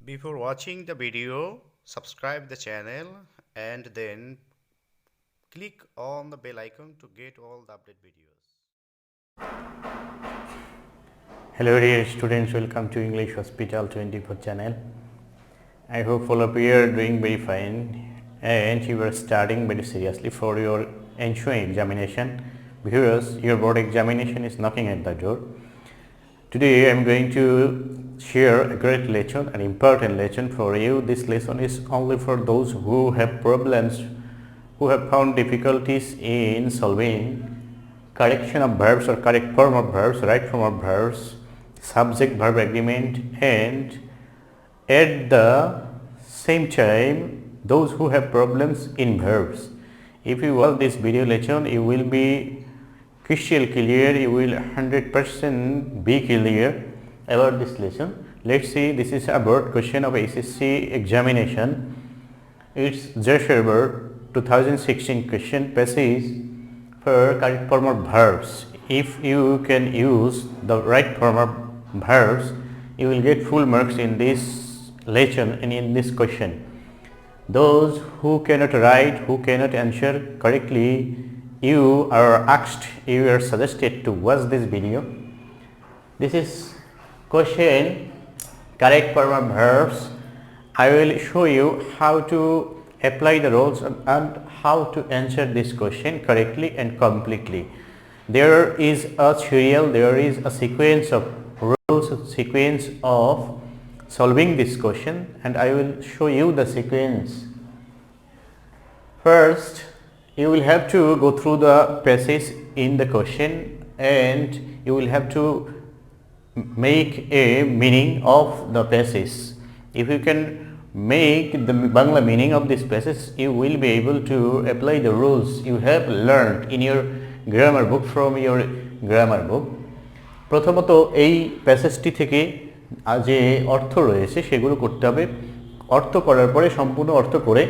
Before watching the video, subscribe the channel and then click on the bell icon to get all the update videos. Hello dear students, welcome to English Hospital 24 channel. I hope all of you are doing very fine and you are studying very seriously for your ensuing examination because your board examination is knocking at the door. Today I am going to share a great lesson, an important lesson for you. This lesson is only for those who have problems, who have found difficulties in solving correction of verbs or correct form of verbs, right form of verbs, subject verb agreement, and at the same time those who have problems in verbs. If you watch this video lesson, you will be crystal clear, you will 100% be clear about this lesson. Let's see, this is a board question of SSC examination. It's December 2016 question passage for correct form of verbs. If you can use the right form of verbs, you will get full marks in this lesson and in this question. Those who cannot write, who cannot answer correctly, you are asked, you are suggested to watch this video. This is question correct form of verbs. I will show you how to apply the rules and how to answer this question correctly and completely. There is a serial, there is a sequence of rules, a sequence of solving this question, and I will show you the sequence. First, you will have to go through the passage in the question and you will have to make a meaning of the passage. If you can make the Bangla meaning of this passage, you will be able to apply the rules you have learned in your grammar book from your grammar book. প্রথমত এই প্যাসেজটি থেকে যে অর্থ রয়েছে সেগুলো করতে হবে। অর্থ করার পরে সম্পূর্ণ অর্থ করে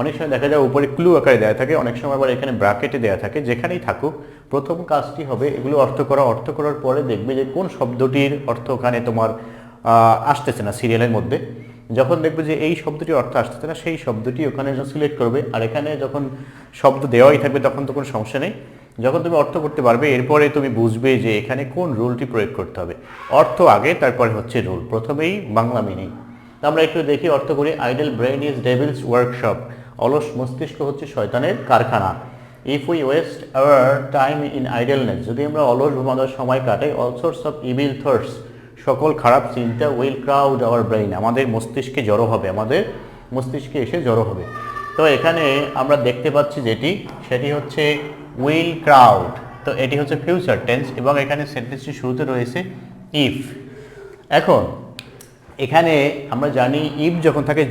অনেক সময় দেখা যায় উপরে ক্লু আকারে দেওয়া থাকে, অনেক সময় আবার এখানে ব্র্যাকেটে দেওয়া থাকে, যেখানেই থাকুক প্রথম কাজটি হবে এগুলো অর্থ করা। অর্থ করার পরে দেখবে যে কোন শব্দটির অর্থ ওখানে তোমার আসতেছে না সিরিয়ালের মধ্যে। যখন দেখবে যে এই শব্দটির অর্থ আসতেছে না, সেই শব্দটি ওখানে সিলেক্ট করবে, আর এখানে যখন শব্দ দেওয়াই থাকবে তখন তো কোনো সমস্যা নেই। যখন তুমি অর্থ করতে পারবে এরপরে তুমি বুঝবে যে এখানে কোন রুলটি প্রয়োগ করতে হবে। অর্থ আগে, তারপরে হচ্ছে রুল। প্রথমেই বাংলা মিনিং আমরা একটু দেখি, অর্থ করি। Idol brain is Devil's workshop. অলস মস্তিষ্ক হচ্ছে শয়তানের কারখানা। If we waste our time in idleness, যদি আমরা অলস ঘুমানোর সময় কাটাই, all source of evil thoughts, সকল খারাপ চিন্তা, উইল ক্রাউড আওয়ার ব্রেইন, আমাদের মস্তিষ্কে জড়ো হবে, আমাদের মস্তিষ্কে এসে জড়ো হবে। তো এখানে আমরা দেখতে পাচ্ছি যেটি, সেটি হচ্ছে উইল ক্রাউড। তো এটি হচ্ছে ফিউচার টেন্স এবং এখানে সেন্টেন্সটি শুরুতে রয়েছে ইফ। এখন এখানে আমরা জানি ইফ যখন থাকে,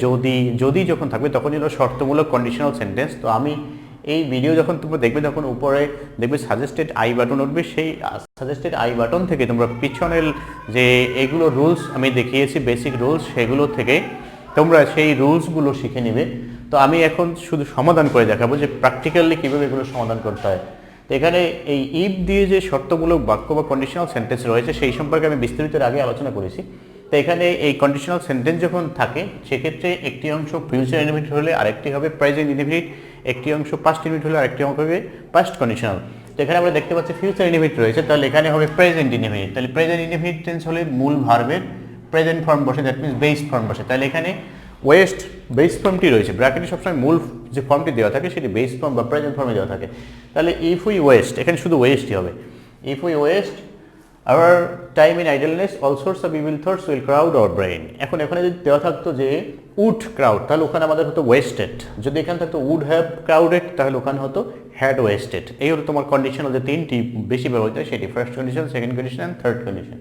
যদি যখন থাকবে তখন হলো শর্তমূলক কন্ডিশনাল সেন্টেন্স। তো আমি এই ভিডিও যখন তোমরা দেখবে তখন উপরে দেখবে সাজেস্টেড আই বাটন উঠবে, সেই সাজেস্টেড আই বাটন থেকে তোমরা পিছনের যে এগুলো রুলস আমি দেখিয়েছি বেসিক রুলস, সেগুলো থেকে তোমরা সেই রুলসগুলো শিখে নেবে। তো আমি এখন শুধু সমাধান করে দেখাবো যে প্র্যাকটিক্যালি কীভাবে এগুলো সমাধান করতে হয়। তো এখানে এই ইফ দিয়ে যে শর্তমূলক বাক্য বা কন্ডিশনাল সেন্টেন্স রয়েছে সেই সম্পর্কে আমি বিস্তারিত আগে আলোচনা করেছি। তো এখানে এই কন্ডিশনাল সেন্টেন্স যখন থাকে সেক্ষেত্রে একটি অংশ ফিউচার ইনডিফিনিট হলে আরেকটি হবে প্রেজেন্ট ইনডিফিনিট, একটি অংশ পাস্ট ইনডিফিনিট হলে আরেকটি অংশ হবে পাস্ট কন্ডিশনাল। তো এখানে আমরা দেখতে পাচ্ছি ফিউচার ইনডিফিনিট রয়েছে, তাহলে এখানে হবে প্রেজেন্ট ইনডিফিনিট। তাহলে প্রেজেন্ট ইনডিফিনিট টেন্স হলে মূল ভার্বের প্রেজেন্ট ফর্ম বসে, দ্যাট মিনস বেস ফর্ম বসে। তাহলে এখানে ওয়েস্ট বেস ফর্মটি রয়েছে, ব্র্যাকেটে সবসময় মূল যে ফর্মটি দেওয়া থাকে সেটি বেস ফর্ম বা প্রেজেন্ট ফর্মে দেওয়া থাকে। তাহলে ইফ উই ওয়েস্ট, এখানে শুধু ওয়েস্টই হবে। If we waste our time in idleness, all source of evil thoughts will crowd our brain. এখন এখানে যদি দেওয়া থাকতো যে উড ক্রাউড, তাহলে ওখানে আমাদের হতো ওয়েস্টেড। যদি এখানে থাকতো উড হ্যাভ ক্রাউডেড, তাহলে ওখানে হতো হ্যাড ওয়েস্টেড। এই হলো তোমার কন্ডিশনাল যে তিনটি বেশি ব্যবহৃত হয় সেটি, first condition, second condition and third condition.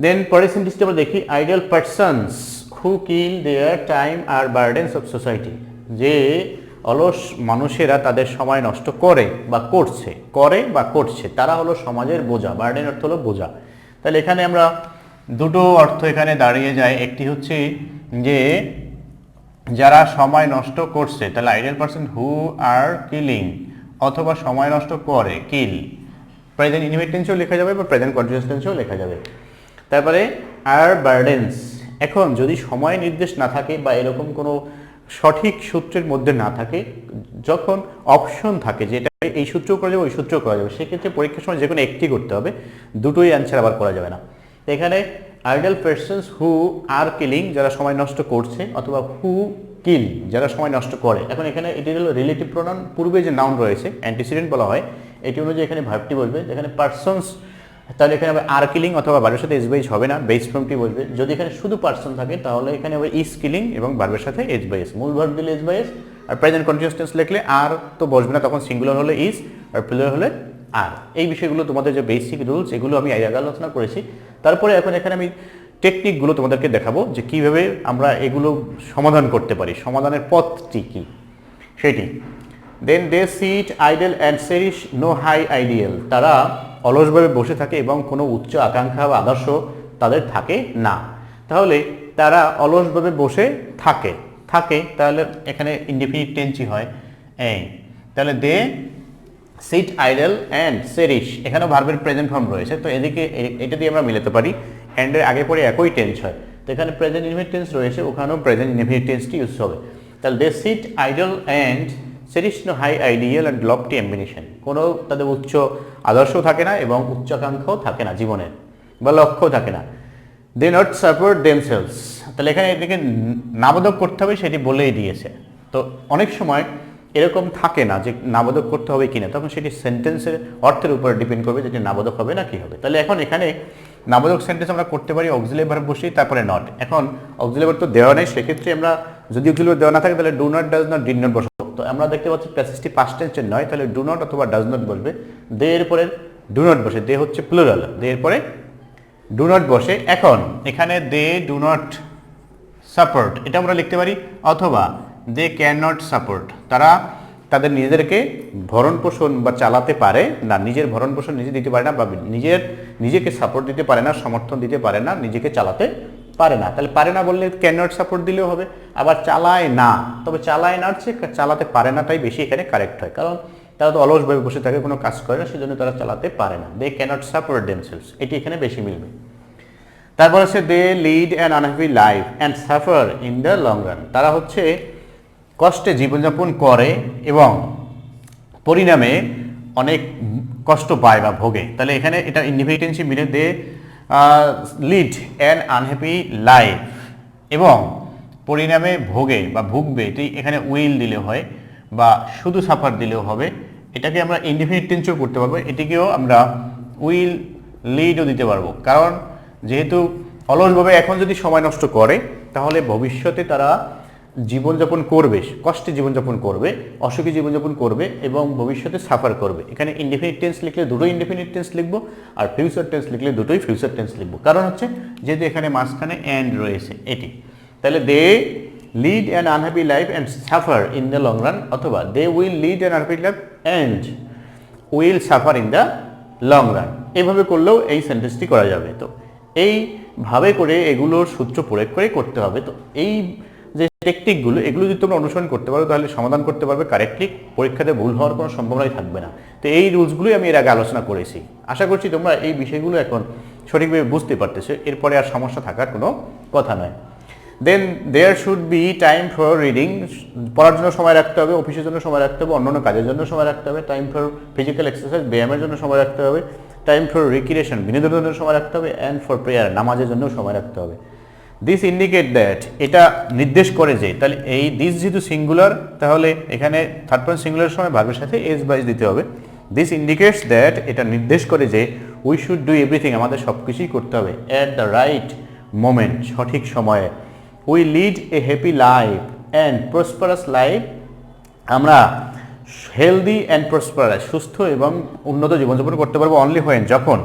Then পরের সেন্টেন্সটি আমরা দেখি, idle persons who kill their time are burdens of society. যে অলস মানুষেরা তাদের সময় নষ্ট করে বা করছে, তারা হলো সমাজের বোঝা। বার্ডেন অর্থ হলো বোঝা। তাহলে এখানে আমরা দুটো অর্থ এখানে দাঁড়িয়ে যায়। একটি হচ্ছে যে যারা সময় নষ্ট করছে, তাহলে idle person who are killing, অথবা সময় নষ্ট করে কিল, প্রেজেন্ট ইনডিফিনিট টেন্সেও লেখা যাবে বা প্রেজেন্ট কন্টিনিউয়াস টেন্সেও লেখা যাবে। তারপরে আর বার্ডেন্স এখন যদি সময় নির্দেশ না থাকে বা এরকম কোনো সঠিক সূত্রের মধ্যে না থাকে, যখন অপশন থাকে যে এটা এই সূত্র করা যাবে ওই সূত্র করা যাবে, সেক্ষেত্রে পরীক্ষার সময় যে কোনো একটি করতে হবে, দুটোই অ্যান্সার আবার করা যাবে না। এখানে idol persons who are killing, যারা সময় নষ্ট করছে, অথবা হু কিল, যারা সময় নষ্ট করে। এখন এখানে এটি হলো রিলেটিভ প্রোনাউন, পূর্বে যে নাউন রয়েছে অ্যান্টিসিডেন্ট বলা হয়, এটি অনুযায়ী এখানে ভার্বটি বসবে। এখানে পারসনস, তাহলে এখানে আবার আর কিলিং অথবা ভার্বের সাথে এস বাইস হবে না, বেস ফর্মটি বসবে। যদি এখানে শুধু পারসন থাকে তাহলে এখানে আবার ইজ কিলিং এবং ভার্বের সাথে এস বাইস, মূল ভার্ব দিলে এস বাইস, আর প্রেজেন্ট কন্টিনিউয়াস টেন্স লিখলে আর তো বসবে না, তখন সিঙ্গুলার হলে ইজ আর প্লুরাল হলে আর। এই বিষয়গুলো তোমাদের যে বেসিক রুলস, এগুলো আমি আগে আলোচনা করেছি। তারপরে এখন এখানে আমি টেকনিকগুলো তোমাদেরকে দেখাবো যে কিভাবে আমরা এগুলো সমাধান করতে পারি, সমাধানের পথটি কি সেটি। Then they sit idle and cherish no high ideal, তারা অলসভাবে বসে থাকে এবং কোনো উচ্চ আকাঙ্ক্ষা বা আদর্শ তাদের থাকে না। তাহলে তারা অলসভাবে বসে থাকে, তাহলে এখানে ইনডিফিনিট টেন্সই হয় এই। তাহলে they sit idle and cherish, এখানেও ভার্বের প্রেজেন্ট ফর্ম রয়েছে, তো এদিকে এটা দিয়ে আমরা মিলাতে পারি, অ্যান্ডের আগে পরে একই টেন্স হয়, তো এখানে প্রেজেন্ট ইনডিফিনিট টেন্স রয়েছে, ওখানেও প্রেজেন্ট ইনডিফিনিট টেন্সটি ইউজ হবে। তাহলে they sit idle and cherish no high ideal and lofty ambition, কোনো তাদের উচ্চ আদর্শ থাকে না এবং উচ্চাকাঙ্ক্ষাও থাকে না জীবনের, বা লক্ষ্যও থাকে না। দে নট সাপোর্ট দেমসেলস, তাহলে এখানে এটাকে নাবোধক করতে হবে সেটি বলেই দিয়েছে। তো অনেক সময় এরকম থাকে না যে নাবোধক করতে হবে কিনা, তখন সেটি সেন্টেন্সের অর্থের উপর ডিপেন্ড করবে যেটি নাবোধক হবে না কি হবে। তাহলে এখন এখানে নাবোধক সেন্টেন্স আমরা করতে পারি অক্সিলারি ভার্ব বসিয়ে তারপরে নট। এখন অক্সিলারি ভার্ব তো দেওয়া নেই, সেক্ষেত্রে আমরা যদি অক্সিলারি দেওয়া না থাকে তাহলে do not, does not, did not বসাবো। তো আমরা দেখতে পাচ্ছি প্যাসেজটি পাস্ট টেন্সের নয়, তাহলে ডু নট অথবা ডাজ নট বসবে। দে এর পরে ডু নট বসে, দে হচ্ছে প্লুরাল, দে এর পরে ডু নট বসে। এখন এখানে দে ডু নট সাপোর্ট এটা আমরা লিখতে পারি, অথবা দে ক্যান নট সাপোর্ট, তারা তাদের নিজেদেরকে ভরণ পোষণ বা চালাতে পারে না, নিজের ভরণ পোষণ নিজে দিতে পারে না, বা নিজেকে সাপোর্ট দিতে পারে না, সমর্থন দিতে পারে না, নিজেকে চালাতে পারে না। তাহলে পারে না বললে ক্যান নট সাপোর্ট দিলেও হবে, আবার চালায় না, তবে চালায় না হচ্ছে চালাতে পারে না, তাই বেশি এখানে কারেক্ট হয়, কারণ তারা তো অলসভাবে বসে থাকে, কোনো কাজ করে না, সেজন্য তারা চালাতে পারে না। দে ক্যানট সাপোর্ট দেমসেলস, এটি এখানে বেশি মিলবে। তারপর হচ্ছে they lead an unhappy life and suffer in the long run, তারা হচ্ছে কষ্টে জীবনযাপন করে এবং পরিণামে অনেক কষ্ট পায় বা ভোগে। তাহলে এখানে এটা ইনডিফিনিটেন্সি মিলে they lead an unhappy life এবং পরিণামে ভোগে বা ভুগবে, এটি এখানে উইল দিলে হয় বা শুধু সাফার দিলেও হবে। এটাকে আমরা ইনডিফিনিট টেন্সও করতে পারবো, এটিকেও আমরা উইল লিডও দিতে পারবো, কারণ যেহেতু অলসভাবে এখন যদি সময় নষ্ট করে তাহলে ভবিষ্যতে তারা জীবনযাপন করবে, কষ্টে জীবনযাপন করবে, অসুখী জীবনযাপন করবে এবং ভবিষ্যতে সাফার করবে। এখানে ইনডিফিনিট টেন্স লিখলে দুটোই ইনডিফিনিট টেন্স লিখবো, আর ফিউচার টেন্স লিখলে দুটোই ফিউচার টেন্স লিখবো, কারণ হচ্ছে যেহেতু এখানে মাঝখানে অ্যান্ড রয়েছে এটি। তাহলে they lead an unhappy life and suffer in the long run, অথবা they will lead an unhappy life and will suffer in the long run, এইভাবে করলেও এই সেন্টেন্সটি করা যাবে। তো এইভাবে করে এগুলোর সূত্র প্রয়োগ করে করতে হবে। তো এই যে টেকনিকগুলো, এগুলো যদি তোমরা অনুসরণ করতে পারো তাহলে সমাধান করতে পারবে কারেক্টলি, পরীক্ষাতে ভুল হওয়ার কোনো সম্ভাবনাই থাকবে না। তো এই রুলসগুলোই আমি এর আগে আলোচনা করেছি, আশা করছি তোমরা এই বিষয়গুলো এখন সঠিকভাবে বুঝতে পারতেছো, এরপরে আর সমস্যা থাকার কোনো কথা নয়। Then there should be time for reading, পড়ার জন্য সময় রাখতে হবে, অফিসের জন্য সময় রাখতে হবে, অন্যান্য কাজের জন্য সময় রাখতে হবে, টাইম ফর ফিজিক্যাল এক্সারসাইজ, ব্যায়ামের জন্য সময় রাখতে হবে, টাইম ফর রিক্রিয়েশন, বিনোদনের জন্য সময় রাখতে হবে, অ্যান্ড ফর প্রেয়ার, নামাজের জন্য সময় রাখতে হবে। দিস ইন্ডিকেট দ্যাট, এটা নির্দেশ করে যে, তাহলে এই দিস যেহেতু সিঙ্গুলার তাহলে এখানে থার্ড পারসন সিঙ্গুলার সময় ভার্বের সাথে এস বাইস দিতে হবে। দিস ইন্ডিকেটস দ্যাট, এটা নির্দেশ করে যে উই শুড ডু এভরিথিং, আমাদের সব কিছুই করতে হবে অ্যাট দ্য রাইট মোমেন্ট, সঠিক সময়ে। We lead a happy life and prosperous life, আমরা হেলদি অ্যান্ড প্রসপারাস, সুস্থ এবং উন্নত জীবনযাপন করতে পারবো অনলি হোয়েন, যখন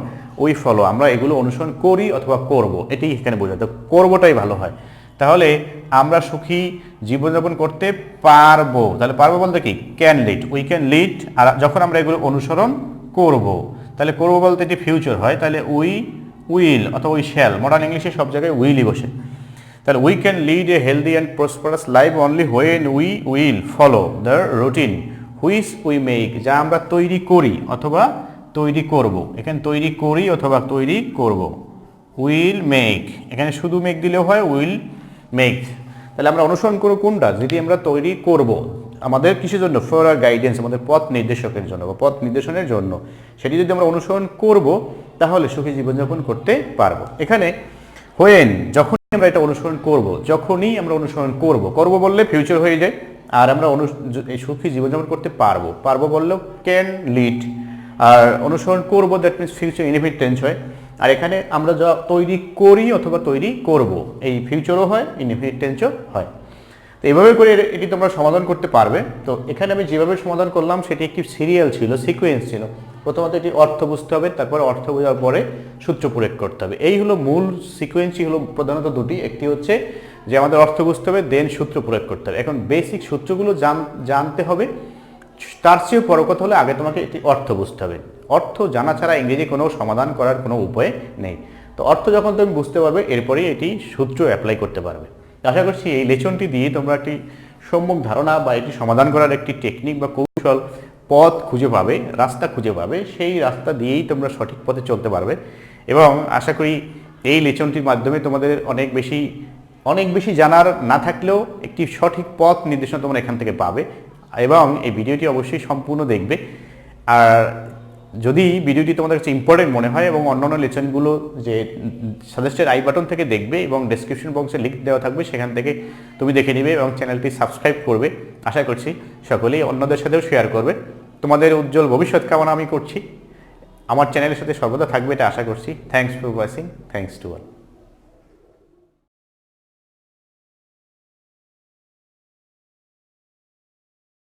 উই ফলো, আমরা এগুলো অনুসরণ করি অথবা করব, এটি এখানে বোঝাতে, করবোটাই ভালো হয়। তাহলে আমরা সুখী জীবনযাপন করতে পারবো, তাহলে পারবো বলতে কি, can lead, we can lead, আর যখন আমরা এগুলো অনুসরণ করব, তাহলে করব বলতে এটি ফিউচার হয়, তাহলে উই উইল অথবা উই শ্যাল, মডার্ন ইংলিশে সব জায়গায় উইলই বসে। তাহলে we can lead a healthy and prosperous life only when we will follow the routine which we make, যা আমরা তৈরি করি অথবা তৈরি করব, এখানে তৈরি করি অথবা তৈরি করব, উইল মেক, এখানে শুধু মেক দিলেও হয়, উইল মেক। তাহলে আমরা অনুসরণ করব কোনটা? যেটি আমরা তৈরি করব আমাদের কিসের জন্য? ফর আর গাইডেন্স, আমাদের পথ নির্দেশকের জন্য বা পথ নির্দেশনের জন্য। সেটি যদি আমরা অনুসরণ করব তাহলে সুখী জীবনযাপন করতে পারবো। এখানে হোয়েন, যখনই আমরা এটা অনুসরণ করব, যখনই আমরা অনুসরণ করব, করব বললে ফিউচার হয়ে যায়, আর আমরা এই সুখী জীবনযাপন করতে পারবো, পারবো বললেও ক্যান লিড, আর অনুসরণ করব that means future indefinite tense হয়। আর এখানে আমরা যা তৈরি করি অথবা তৈরি করব, এই ফিউচারও হয়, ইনডিফিনিট টেন্সও হয়। তো এইভাবে করে এটি তোমরা সমাধান করতে পারবে। তো এখানে আমি যেভাবে সমাধান করলাম সেটি একটি সিরিয়াল ছিল, সিকোয়েন্স ছিল। প্রথমত এটি অর্থ বুঝতে হবে, তারপরে অর্থ বোঝার পরে সূত্র প্রয়োগ করতে হবে। এই হলো মূল সিকোয়েন্সই হলো প্রধানত দুটি, একটি হচ্ছে যে আমাদের অর্থ বুঝতে হবে, দেন সূত্র প্রয়োগ করতে হবে। এখন বেসিক সূত্রগুলো জানতে হবে, তার চেয়েও বড় কথা হলো আগে তোমাকে এটি অর্থ বুঝতে হবে। অর্থ জানা ছাড়া ইংরেজি কোনো সমাধান করার কোনো উপায় নেই। তো অর্থ যখন তুমি বুঝতে পারবে এরপরেই এটি সূত্র অ্যাপ্লাই করতে পারবে। আশা করছি এই লেসনটি দিয়ে তোমরা একটি সম্যক ধারণা বা এটি সমাধান করার একটি টেকনিক বা কৌশল, পথ খুঁজে পাবে, রাস্তা খুঁজে পাবে। সেই রাস্তা দিয়েই তোমরা সঠিক পথে চলতে পারবে। এবং আশা করি এই লেসনটির মাধ্যমে তোমাদের অনেক বেশি জানার না থাকলেও একটি সঠিক পথ নির্দেশনা তোমরা এখান থেকে পাবে। এবং এই ভিডিওটি অবশ্যই সম্পূর্ণ দেখবে। আর যদি ভিডিওটি তোমাদের কাছে ইম্পর্টেন্ট মনে হয় এবং অন্যান্য লেসনগুলো যে সাজেস্টেড আই বাটন থেকে দেখবে এবং ডেসক্রিপশন বক্সে লিঙ্ক দেওয়া থাকবে, সেখান থেকে তুমি দেখে নিবে এবং চ্যানেলটি সাবস্ক্রাইব করবে। আশা করছি সকলেই অন্যদের সাথেও শেয়ার করবে। তোমাদের উজ্জ্বল ভবিষ্যৎ কামনা আমি করছি। আমার চ্যানেলের সাথে সর্বদা থাকবে এটা আশা করছি। Thanks for watching, thanks to all.